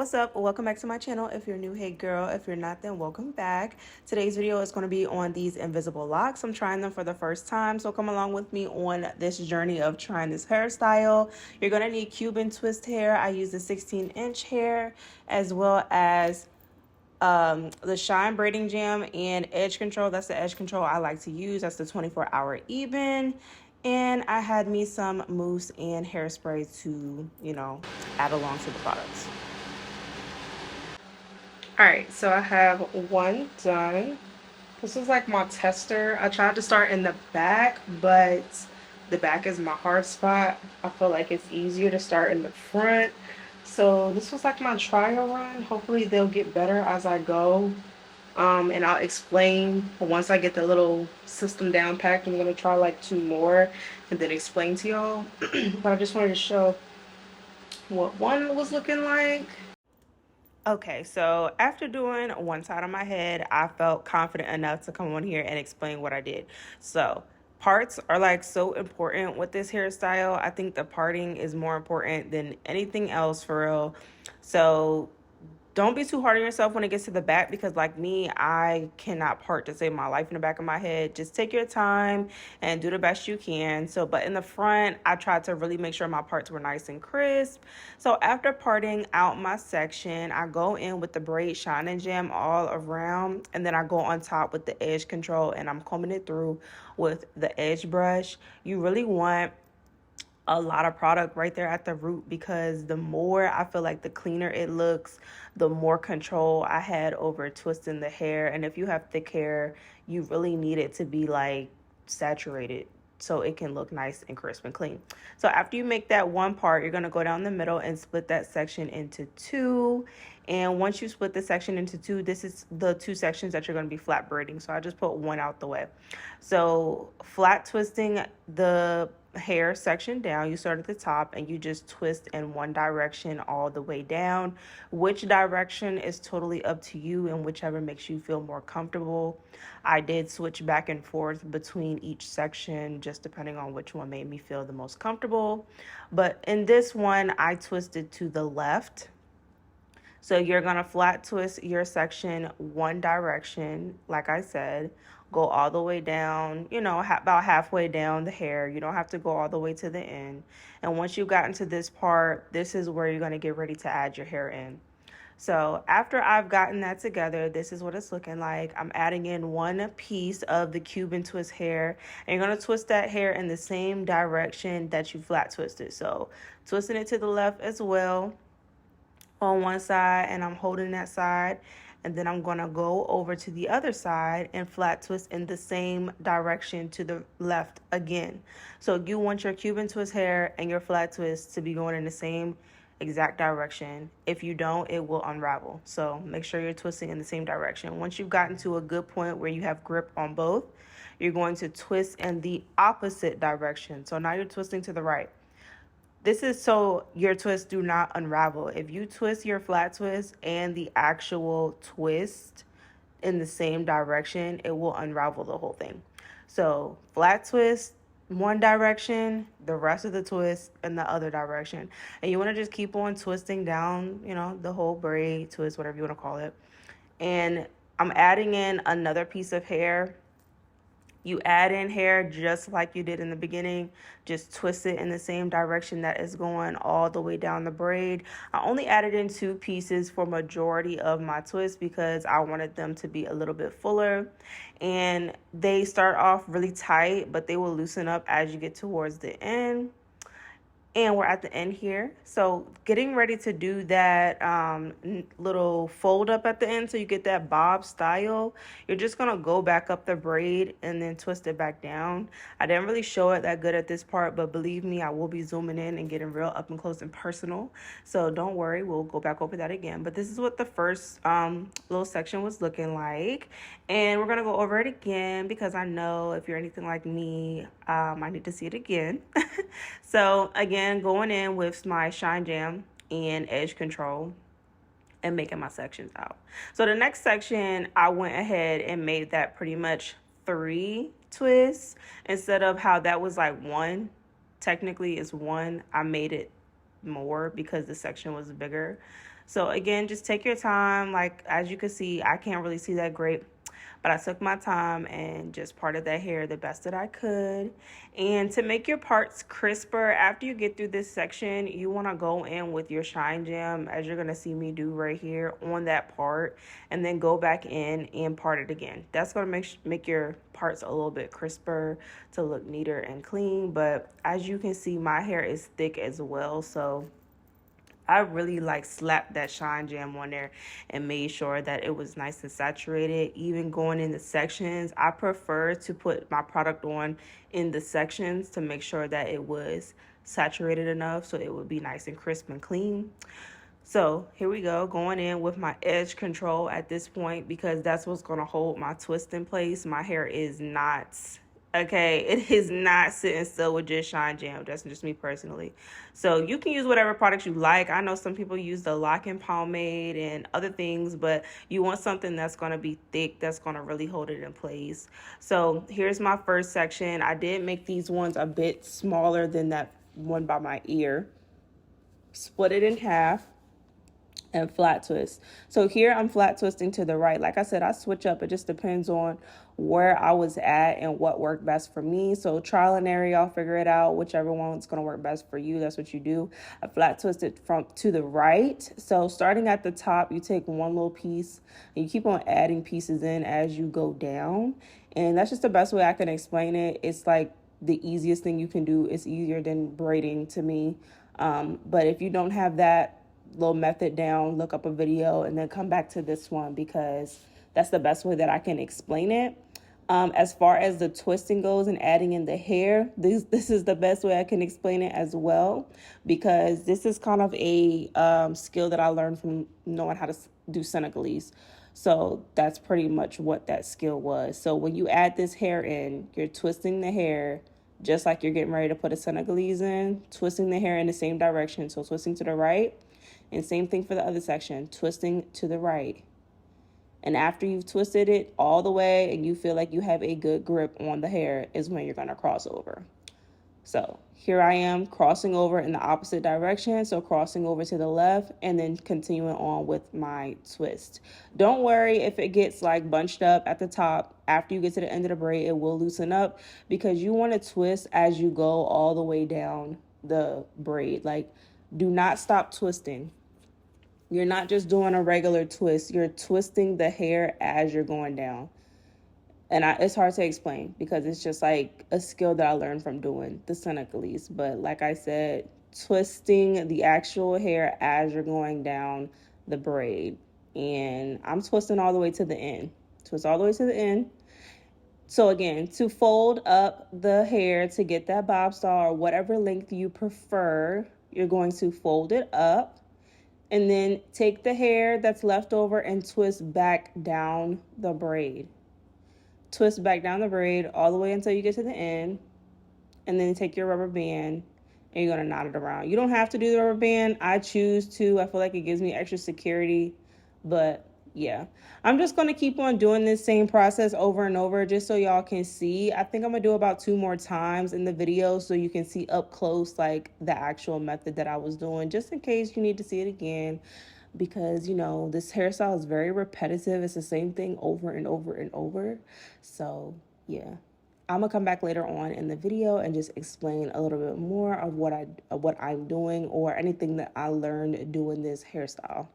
What's up? Welcome back to my channel. If you're new, hey girl. If you're not, then welcome back. Today's video is going to be on these invisible locks. I'm trying them for the first time, so come along with me on this journey of trying this hairstyle. You're going to need Cuban twist hair. I use the 16-inch hair, as well as the Shine braiding jam and edge control. That's the edge control I like to use. That's the 24-hour even. And I had me some mousse and hairspray to, add along to the products. All right, so I have one done. This is like my tester. I tried to start in the back, but the back is my hard spot. I feel like it's easier to start in the front. So this was like my trial run. Hopefully they'll get better as I go. And I'll explain once I get the little system down packed. I'm gonna try like two more and then explain to y'all. But I just wanted to show what one was looking like. Okay, so after doing one side of my head, I felt confident enough to come on here and explain what I did. So parts are like so important with this hairstyle. I think the parting is more important than anything else for real. So don't be too hard on yourself when it gets to the back, because like me, I cannot part to save my life in the back of my head. Just take your time and do the best you can. So, but in the front, I tried to really make sure my parts were nice and crisp. So after parting out my section, I go in with the braid shine and jam all around, and then I go on top with the edge control, and I'm combing it through with the edge brush. You really want a lot of product right there at the root, because the more I feel like the cleaner it looks, the more control I had over twisting the hair. And if you have thick hair, you really need it to be like saturated so it can look nice and crisp and clean. So after you make that one part, you're going to go down the middle and split that section into two. And once you split the section into two, this is the two sections that you're going to be flat braiding. So I just put one out the way. So flat twisting the hair section down, you start at the top and you just twist in one direction all the way down. Which direction is totally up to you, and whichever makes you feel more comfortable. I did switch back and forth between each section just depending on which one made me feel the most comfortable. But in this one, I twisted to the left. So you're going to flat twist your section one direction, like I said, go all the way down, about halfway down the hair. You don't have to go all the way to the end. And once you've gotten to this part, this is where you're going to get ready to add your hair in. So after I've gotten that together, this is what it's looking like. I'm adding in one piece of the Cuban twist hair, and you're going to twist that hair in the same direction that you flat twisted. So twisting it to the left as well on one side, and I'm holding that side, and then I'm gonna go over to the other side and flat twist in the same direction to the left again. So you want your Cuban twist hair and your flat twist to be going in the same exact direction. If you don't, it will unravel. So make sure you're twisting in the same direction. Once you've gotten to a good point where you have grip on both, you're going to twist in the opposite direction. So now you're twisting to the right. This is so your twists do not unravel. If you twist your flat twist and the actual twist in the same direction, it will unravel the whole thing. So flat twist one direction, the rest of the twist in the other direction. And you want to just keep on twisting down, the whole braid, twist, whatever you want to call it. And I'm adding in another piece of hair. You add in hair just like you did in the beginning. Just twist it in the same direction that is going all the way down the braid. I only added in two pieces for majority of my twists because I wanted them to be a little bit fuller. And they start off really tight, but they will loosen up as you get towards the end. And we're at the end here. So getting ready to do that little fold up at the end so you get that bob style. You're just going to go back up the braid and then twist it back down. I didn't really show it that good at this part, but believe me, I will be zooming in and getting real up and close and personal. So don't worry, we'll go back over that again. But this is what the first little section was looking like. And we're going to go over it again because I know if you're anything like me, I need to see it again. So again, going in with my shine jam and edge control and making my sections out. So the next section, I went ahead and made that pretty much 3 twists instead of how that was like 1. Technically it's 1. I made it more because the section was bigger. So again, just take your time. Like as you can see, I can't really see that great, but I took my time and just parted that hair the best that I could. And to make your parts crisper, after you get through this section, you want to go in with your shine gem, as you're going to see me do right here on that part, and then go back in and part it again. That's going to make your parts a little bit crisper to look neater and clean. But as you can see, my hair is thick as well, so I really like slapped that shine jam on there and made sure that it was nice and saturated. Even going in the sections, I prefer to put my product on in the sections to make sure that it was saturated enough so it would be nice and crisp and clean. So here we go, going in with my edge control at this point, because that's what's going to hold my twist in place. My hair is not, okay, it is not sitting still with just shine jam. That's just me personally. So you can use whatever products you like. I know some people use the lock-in pomade and other things, but you want something that's going to be thick, that's going to really hold it in place. So here's my first section. I did make these ones a bit smaller than that one by my ear. Split it in half and flat twist. So here I'm flat twisting to the right. Like I said, I switch up. It just depends on where I was at and what worked best for me. So trial and error, y'all figure it out. Whichever one's going to work best for you, that's what you do. I flat twist it from to the right. So starting at the top, you take one little piece and you keep on adding pieces in as you go down. And that's just the best way I can explain it. It's like the easiest thing you can do. It's easier than braiding to me. But if you don't have that little method down, look up a video and then come back to this one, because that's the best way that I can explain it. As far as the twisting goes and adding in the hair, this is the best way I can explain it as well, because this is kind of a skill that I learned from knowing how to do Senegalese. So that's pretty much what that skill was. So when you add this hair in, you're twisting the hair just like you're getting ready to put a Senegalese in, twisting the hair in the same direction. So twisting to the right. And same thing for the other section, twisting to the right. And after you've twisted it all the way and you feel like you have a good grip on the hair is when you're going to cross over. So here I am crossing over in the opposite direction. So crossing over to the left and then continuing on with my twist. Don't worry if it gets like bunched up at the top. After you get to the end of the braid, it will loosen up, because you want to twist as you go all the way down the braid. Like, do not stop twisting. You're not just doing a regular twist. You're twisting the hair as you're going down. And it's hard to explain because it's just like a skill that I learned from doing the Senegalese. But like I said, twisting the actual hair as you're going down the braid. And I'm twisting all the way to the end. Twist all the way to the end. So again, to fold up the hair to get that bob style or whatever length you prefer, you're going to fold it up. And then take the hair that's left over and twist back down the braid. Twist back down the braid all the way until you get to the end. And then take your rubber band and you're going to knot it around. You don't have to do the rubber band. I choose to. I feel like it gives me extra security. But yeah, I'm just going to keep on doing this same process over and over just so y'all can see. I think I'm going to do about 2 more times in the video so you can see up close like the actual method that I was doing, just in case you need to see it again, because you know this hairstyle is very repetitive. It's the same thing over and over and over. So yeah, I'm gonna come back later on in the video and just explain a little bit more of what I'm doing or anything that I learned doing this hairstyle.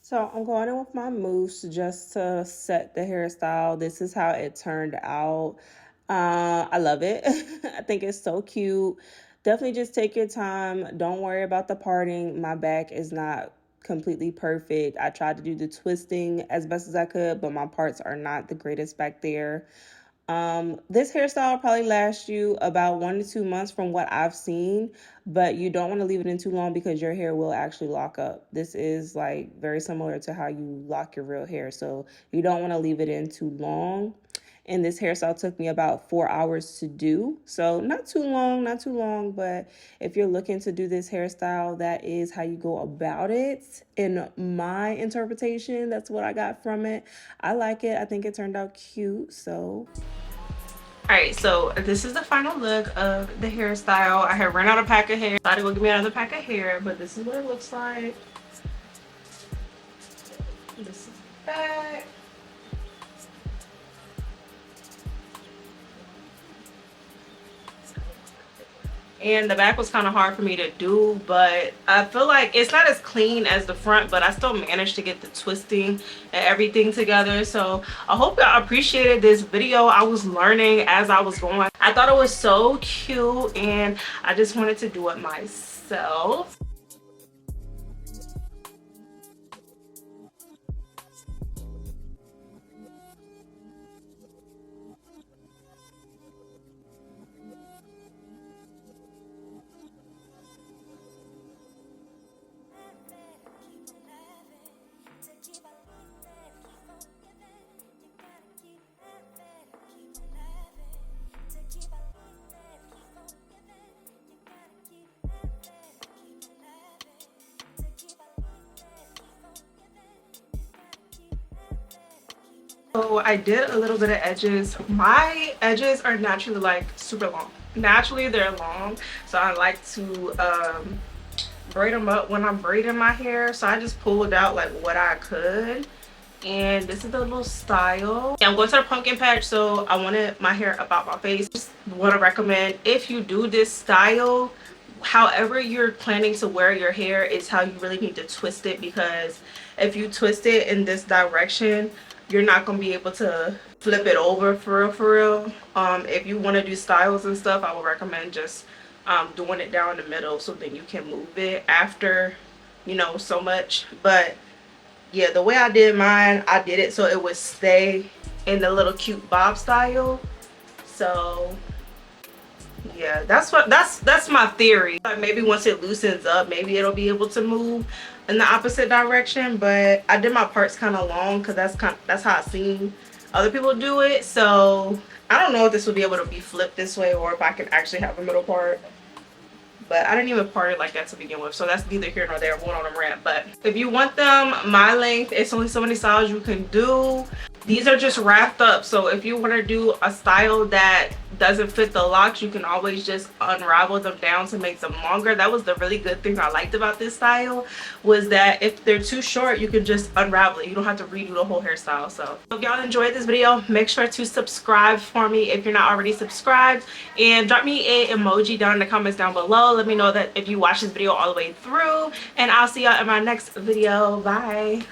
So I'm going in with my mousse just to set the hairstyle. This is how it turned out. I love it. I think it's so cute. Definitely just take your time. Don't worry about the parting. My back is not completely perfect. I tried to do the twisting as best as I could, but my parts are not the greatest back there. This hairstyle will probably last you about 1 to 2 months from what I've seen, but you don't want to leave it in too long because your hair will actually lock up. This is like very similar to how you lock your real hair, so you don't want to leave it in too long. And this hairstyle took me about 4 hours to do, so not too long, not too long. But if you're looking to do this hairstyle, that is how you go about it. In my interpretation, that's what I got from it. I like it. I think it turned out cute. So alright, so this is the final look of the hairstyle. I had run out of pack of hair. Thought it would give me another pack of hair, but this is what it looks like. This is the back. And the back was kind of hard for me to do, but I feel like it's not as clean as the front, but I still managed to get the twisting and everything together. So I hope y'all appreciated this video. I was learning as I was going. I thought it was so cute and I just wanted to do it myself. So I did a little bit of edges. My edges are naturally like super long. Naturally they're long, so I like to braid them up when I'm braiding my hair. So I just pulled out like what I could. And this is the little style. I'm going to the pumpkin patch, so I wanted my hair about my face. Just want to recommend, if you do this style, however you're planning to wear your hair is how you really need to twist it, because if you twist it in this direction, you're not going to be able to flip it over for real, for real. If you want to do styles and stuff, I would recommend just doing it down the middle, so then you can move it after, you know, so much. But yeah, the way I did mine, I did it so it would stay in the little cute bob style. So yeah, that's my theory. Like maybe once it loosens up, maybe it'll be able to move in the opposite direction. But I did my parts kind of long because that's how I seen other people do it. So I don't know if this will be able to be flipped this way or if I can actually have a middle part. But I didn't even part it like that to begin with, so that's neither here nor there. I'm going on a rant. But if you want them my length, it's only so many styles you can do. These are just wrapped up, so if you want to do a style that doesn't fit the locks, you can always just unravel them down to make them longer. That was the really good thing I liked about this style, was that if they're too short, you can just unravel it. You don't have to redo the whole hairstyle. So if y'all enjoyed this video, make sure to subscribe for me if you're not already subscribed, and drop me an emoji down in the comments down below. Let me know that if you watched this video all the way through, and I'll see y'all in my next video. Bye.